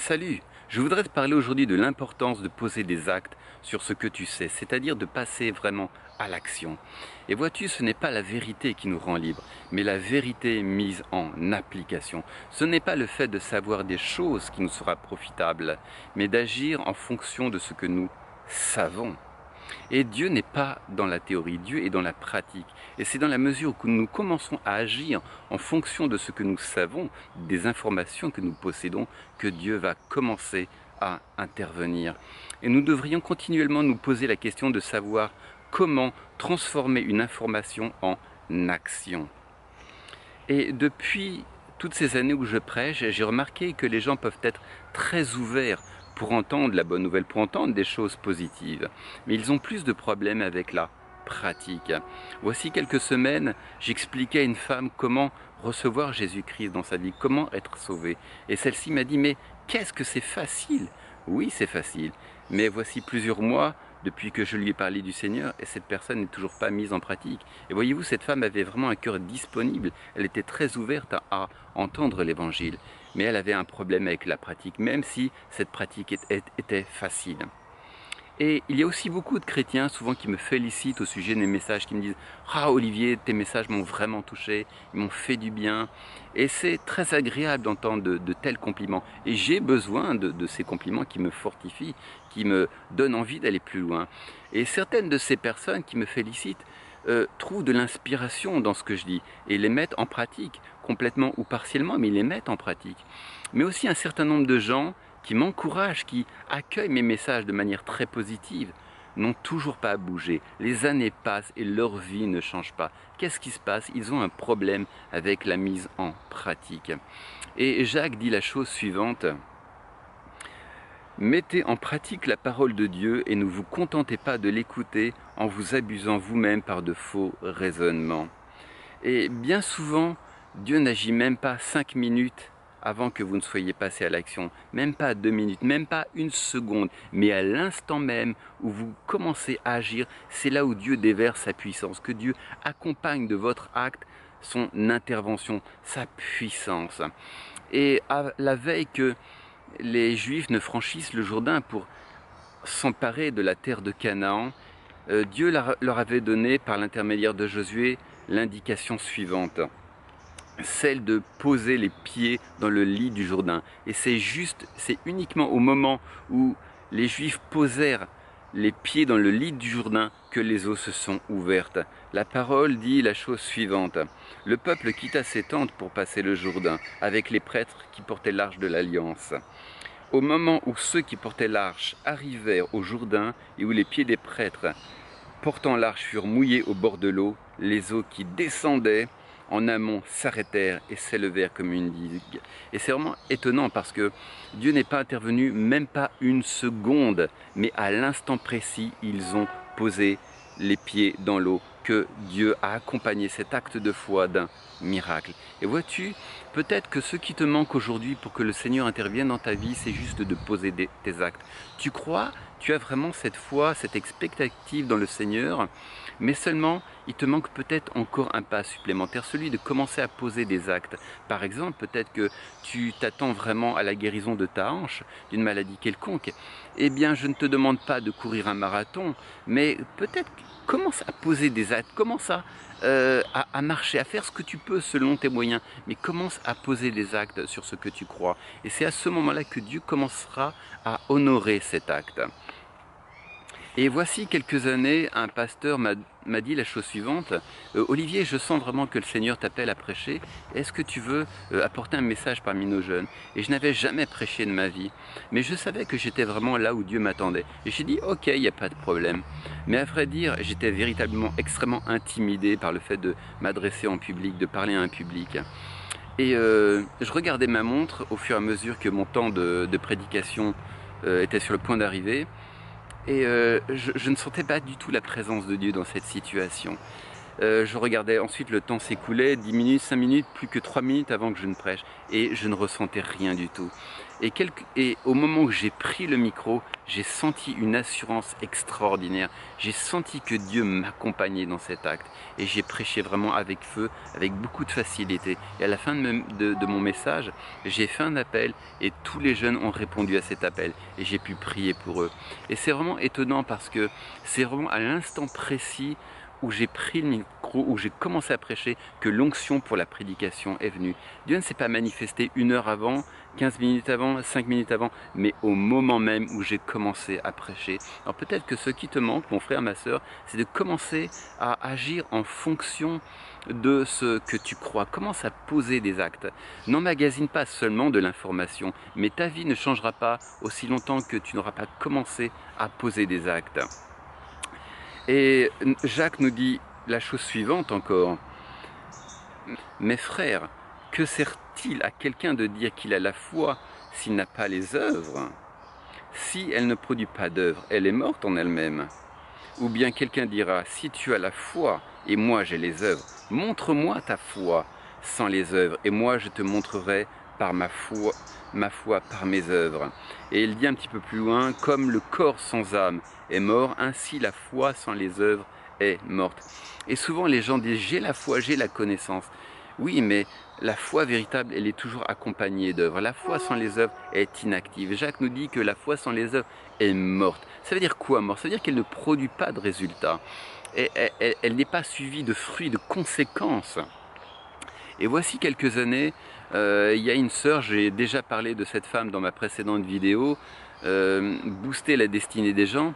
Salut, je voudrais te parler aujourd'hui de l'importance de poser des actes sur ce que tu sais, c'est-à-dire de passer vraiment à l'action. Et vois-tu, ce n'est pas la vérité qui nous rend libres, mais la vérité mise en application. Ce n'est pas le fait de savoir des choses qui nous sera profitable, mais d'agir en fonction de ce que nous savons. Et Dieu n'est pas dans la théorie, Dieu est dans la pratique. Et c'est dans la mesure où nous commençons à agir en fonction de ce que nous savons, des informations que nous possédons, que Dieu va commencer à intervenir. Et nous devrions continuellement nous poser la question de savoir comment transformer une information en action. Et depuis toutes ces années où je prêche, j'ai remarqué que les gens peuvent être très ouverts pour entendre la bonne nouvelle, pour entendre des choses positives. Mais ils ont plus de problèmes avec la pratique. Voici quelques semaines, j'expliquais à une femme comment recevoir Jésus-Christ dans sa vie, comment être sauvée. Et celle-ci m'a dit, mais qu'est-ce que c'est facile? Oui, c'est facile. Mais voici plusieurs mois depuis que je lui ai parlé du Seigneur et cette personne n'est toujours pas mise en pratique. Et voyez-vous, cette femme avait vraiment un cœur disponible. Elle était très ouverte à entendre l'Évangile. Mais elle avait un problème avec la pratique, même si cette pratique était facile. Et il y a aussi beaucoup de chrétiens souvent qui me félicitent au sujet de mes messages, qui me disent « Ah Olivier, tes messages m'ont vraiment touché, ils m'ont fait du bien ». Et c'est très agréable d'entendre de tels compliments. Et j'ai besoin de ces compliments qui me fortifient, qui me donnent envie d'aller plus loin. Et certaines de ces personnes qui me félicitent trouvent de l'inspiration dans ce que je dis et les mettent en pratique, complètement ou partiellement, mais ils les mettent en pratique. Mais aussi un certain nombre de gens qui m'encouragent, qui accueillent mes messages de manière très positive, n'ont toujours pas bougé. Les années passent et leur vie ne change pas. Qu'est-ce qui se passe? Ils ont un problème avec la mise en pratique. Et Jacques dit la chose suivante. Mettez en pratique la parole de Dieu et ne vous contentez pas de l'écouter en vous abusant vous-même par de faux raisonnements. Et bien souvent, Dieu n'agit même pas 5 minutes avant que vous ne soyez passé à l'action, même pas 2 minutes, même pas 1 seconde, mais à l'instant même où vous commencez à agir, c'est là où Dieu déverse sa puissance, que Dieu accompagne de votre acte son intervention, sa puissance. Et à la veille que les Juifs ne franchissent le Jourdain pour s'emparer de la terre de Canaan, Dieu leur avait donné par l'intermédiaire de Josué l'indication suivante. Celle de poser les pieds dans le lit du Jourdain. Et c'est uniquement au moment où les Juifs posèrent les pieds dans le lit du Jourdain que les eaux se sont ouvertes. La parole dit la chose suivante. Le peuple quitta ses tentes pour passer le Jourdain, avec les prêtres qui portaient l'arche de l'Alliance. Au moment où ceux qui portaient l'arche arrivèrent au Jourdain et où les pieds des prêtres portant l'arche furent mouillés au bord de l'eau, les eaux qui descendaient en amont s'arrêtèrent et s'élevèrent comme une digue. Et c'est vraiment étonnant parce que Dieu n'est pas intervenu même pas 1 seconde, mais à l'instant précis, ils ont posé les pieds dans l'eau, que Dieu a accompagné cet acte de foi d'un miracle. Et vois-tu, peut-être que ce qui te manque aujourd'hui pour que le Seigneur intervienne dans ta vie, c'est juste de poser tes actes. Tu crois, tu as vraiment cette foi, cette expectative dans le Seigneur, mais seulement il te manque peut-être encore un pas supplémentaire, celui de commencer à poser des actes. Par exemple, peut-être que tu t'attends vraiment à la guérison de ta hanche, d'une maladie quelconque. Eh bien, je ne te demande pas de courir un marathon, mais peut-être commence à poser des actes, commence à marcher, à faire ce que tu peux selon tes moyens, mais commence à poser des actes sur ce que tu crois. Et c'est à ce moment-là que Dieu commencera à honorer cet acte. Et voici quelques années, un pasteur m'a dit la chose suivante. Olivier, je sens vraiment que le Seigneur t'appelle à prêcher. Est-ce que tu veux apporter un message parmi nos jeunes? Et je n'avais jamais prêché de ma vie. Mais je savais que j'étais vraiment là où Dieu m'attendait. Et j'ai dit, ok, il n'y a pas de problème. Mais à vrai dire, j'étais véritablement extrêmement intimidé par le fait de m'adresser en public, de parler à un public. Et je regardais ma montre au fur et à mesure que mon temps de prédication était sur le point d'arriver. Et je ne sentais pas du tout la présence de Dieu dans cette situation. Je regardais, ensuite le temps s'écoulait, 10 minutes, 5 minutes, plus que 3 minutes avant que je ne prêche. Et je ne ressentais rien du tout. Et au moment où j'ai pris le micro, j'ai senti une assurance extraordinaire. J'ai senti que Dieu m'accompagnait dans cet acte. Et j'ai prêché vraiment avec feu, avec beaucoup de facilité. Et à la fin de mon message, j'ai fait un appel et tous les jeunes ont répondu à cet appel. Et j'ai pu prier pour eux. Et c'est vraiment étonnant parce que c'est vraiment à l'instant précis où j'ai pris le micro, où j'ai commencé à prêcher, que l'onction pour la prédication est venue. Dieu ne s'est pas manifesté 1 heure avant, 15 minutes avant, 5 minutes avant, mais au moment même où j'ai commencé à prêcher. Alors peut-être que ce qui te manque, mon frère, ma soeur, c'est de commencer à agir en fonction de ce que tu crois. Commence à poser des actes. N'emmagasine pas seulement de l'information, mais ta vie ne changera pas aussi longtemps que tu n'auras pas commencé à poser des actes. Et Jacques nous dit la chose suivante encore. Mes frères, que sert-il à quelqu'un de dire qu'il a la foi s'il n'a pas les œuvres? Si elle ne produit pas d'œuvres, elle est morte en elle-même. Ou bien quelqu'un dira, si tu as la foi et moi j'ai les œuvres, montre-moi ta foi sans les œuvres et moi je te montrerai par ma foi par mes œuvres. Et il dit un petit peu plus loin, comme le corps sans âme est mort, ainsi la foi sans les œuvres est morte. Et souvent les gens disent, j'ai la foi, j'ai la connaissance. Oui, mais la foi véritable, elle est toujours accompagnée d'œuvres. La foi sans les œuvres est inactive. Jacques nous dit que la foi sans les œuvres est morte. Ça veut dire quoi, morte? Ça veut dire qu'elle ne produit pas de résultats. Elle n'est pas suivie de fruits, de conséquences. Et voici quelques années, il y a une sœur, j'ai déjà parlé de cette femme dans ma précédente vidéo, booster la destinée des gens.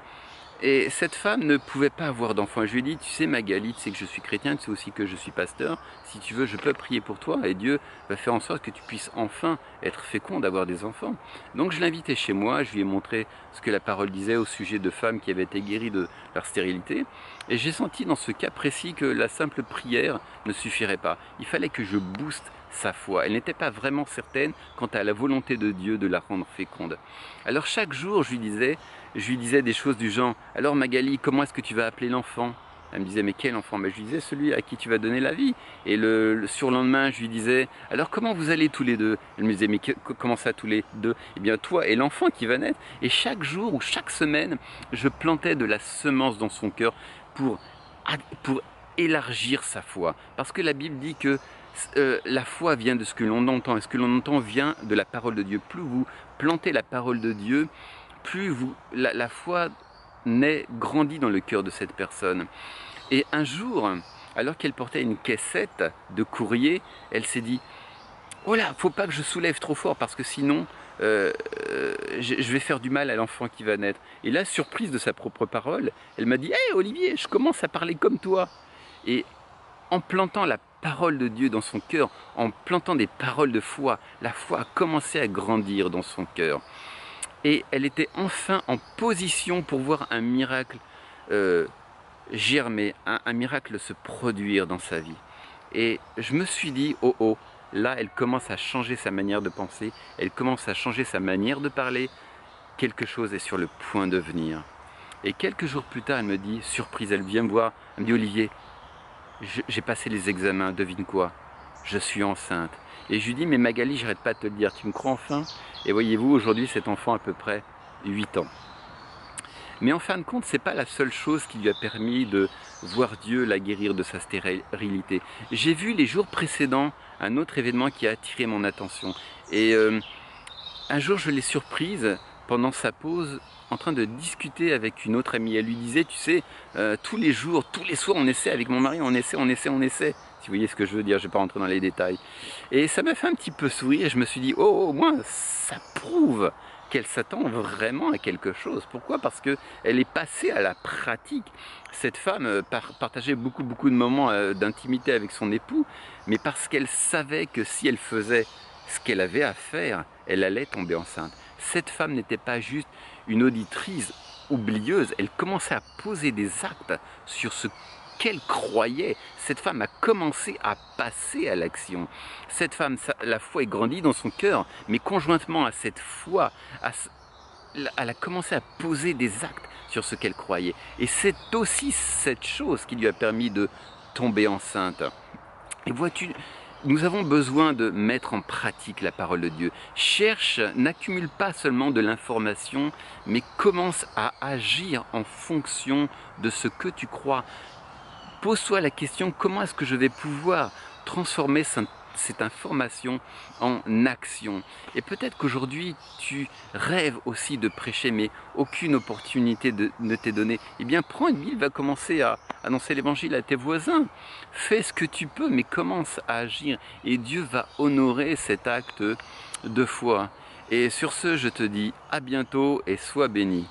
Et cette femme ne pouvait pas avoir d'enfant. Je lui ai dit, tu sais Magali, tu sais que je suis chrétien, tu sais aussi que je suis pasteur. Si tu veux, je peux prier pour toi et Dieu va faire en sorte que tu puisses enfin être féconde, avoir des enfants. Donc je l'ai invitée chez moi, je lui ai montré ce que la parole disait au sujet de femmes qui avaient été guéries de leur stérilité. Et j'ai senti dans ce cas précis que la simple prière ne suffirait pas. Il fallait que je booste sa foi. Elle n'était pas vraiment certaine quant à la volonté de Dieu de la rendre féconde. Alors chaque jour, je lui disais des choses du genre, alors Magali, comment est-ce que tu vas appeler l'enfant? Elle me disait, mais quel enfant? Je lui disais, celui à qui tu vas donner la vie. Et le surlendemain, je lui disais, alors comment vous allez tous les deux? Elle me disait, mais comment ça tous les deux? Eh bien toi et l'enfant qui va naître. Et chaque jour ou chaque semaine, je plantais de la semence dans son cœur pour élargir sa foi. Parce que la Bible dit que la foi vient de ce que l'on entend, et ce que l'on entend vient de la parole de Dieu. Plus vous plantez la parole de Dieu, plus la foi naît, grandit dans le cœur de cette personne. Et un jour, alors qu'elle portait une caissette de courrier, elle s'est dit, oh là, faut pas que je soulève trop fort parce que sinon je vais faire du mal à l'enfant qui va naître. Et là, surprise de sa propre parole, elle m'a dit, hey Olivier, je commence à parler comme toi. Et en plantant la parole de Dieu dans son cœur, en plantant des paroles de foi, la foi a commencé à grandir dans son cœur. Et elle était enfin en position pour voir un miracle germer, un miracle se produire dans sa vie. Et je me suis dit, oh oh, là elle commence à changer sa manière de penser, elle commence à changer sa manière de parler, quelque chose est sur le point de venir. Et quelques jours plus tard, elle me dit, surprise, elle vient me voir, elle me dit, Olivier, j'ai passé les examens, devine quoi? Je suis enceinte. Et je lui dis, mais Magali, j'arrête pas de te le dire, tu me crois enfin? Et voyez-vous, aujourd'hui, cet enfant a à peu près 8 ans. Mais en fin de compte, c'est pas la seule chose qui lui a permis de voir Dieu la guérir de sa stérilité. J'ai vu les jours précédents un autre événement qui a attiré mon attention. Et un jour, je l'ai surprise pendant sa pause en train de discuter avec une autre amie. Elle lui disait, tu sais, tous les jours, tous les soirs, on essaie avec mon mari, on essaie. Si vous voyez ce que je veux dire, je ne vais pas rentrer dans les détails. Et ça m'a fait un petit peu sourire et je me suis dit, oh, au moins, ça prouve qu'elle s'attend vraiment à quelque chose. Pourquoi? Parce qu'elle est passée à la pratique. Cette femme partageait beaucoup de moments d'intimité avec son époux, mais parce qu'elle savait que si elle faisait ce qu'elle avait à faire, elle allait tomber enceinte. Cette femme n'était pas juste une auditrice oublieuse, elle commençait à poser des actes sur ce qu'elle croyait. Cette femme a commencé à passer à l'action. Cette femme, la foi est grandie dans son cœur, mais conjointement à cette foi, elle a commencé à poser des actes sur ce qu'elle croyait. Et c'est aussi cette chose qui lui a permis de tomber enceinte. Et vois-tu, nous avons besoin de mettre en pratique la parole de Dieu. Cherche, n'accumule pas seulement de l'information, mais commence à agir en fonction de ce que tu crois. Pose-toi la question, comment est-ce que je vais pouvoir transformer cette information en action? Et peut-être qu'aujourd'hui, tu rêves aussi de prêcher, mais aucune opportunité ne t'est donnée. Eh bien, prends une Bible, va commencer à annoncer l'évangile à tes voisins. Fais ce que tu peux, mais commence à agir. Et Dieu va honorer cet acte de foi. Et sur ce, je te dis à bientôt et sois béni.